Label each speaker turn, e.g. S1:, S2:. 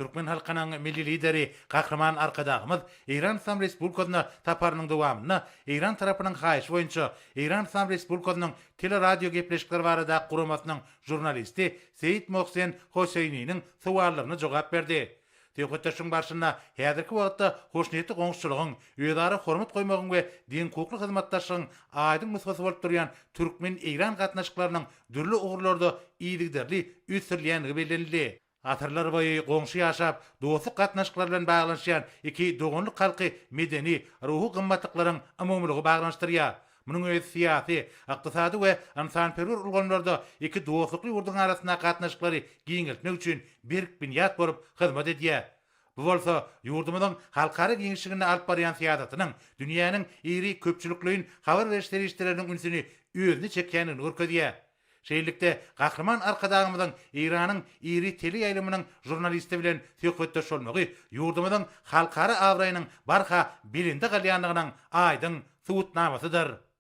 S1: Türkmen halkının milli lideri Kahraman Arkadağımız İran İslam Respublikasyna taparının dowamyna İran tarapynyň haýyşy boýunça İran İslam Respublikasynyň teleradio gepleşikleri barada guramasynyň jurnalisti Seyit Mohsen Hoseyniň suwallaryna jogap berdi. Teýeqetdeşiň başyna häzirki wagtda hoşnýetli goňşulygyň, öýdara hormat goýmagyň we din hukuk hyzmatdaşygyň aýdyň nusgasy bolup durýan Türkmen İran gatnaşyklarynyň dürli ugurlarda iýligderli üsürlýänligi bellenildi. Atyrlar boýy goňşy ýaşap, dostluk gatnaşyklar bilen baglanyşýan iki dogonluk halky medeni, ruhy gymmatlyklaryň umumlygy baglanyşdyrýar. Munyň öz syýasy, ykdysady we insanperwer ulgamlarda iki dostlukly urdun arasynda gatnaşyklary giňeltmek üçin berk binýat borup hyzmat edýär. Bu bolsa ýurdumyzyň halkara giňişligine alyp barýan syýasatynyň dünýäniň iri köpçülikliğin habar berişleriniň ünsüni özüne çekýänini görkezýär. Şeýlelikde Kahraman Arkadağymyzyň İranyň iri teli ýaýlymynyň jurnalisti bilen söhbetdeş bolmagy ýurdumyzyň halkara awraýynyň barha bilinde galýanlygynyň aýdyň subutnamasydyr.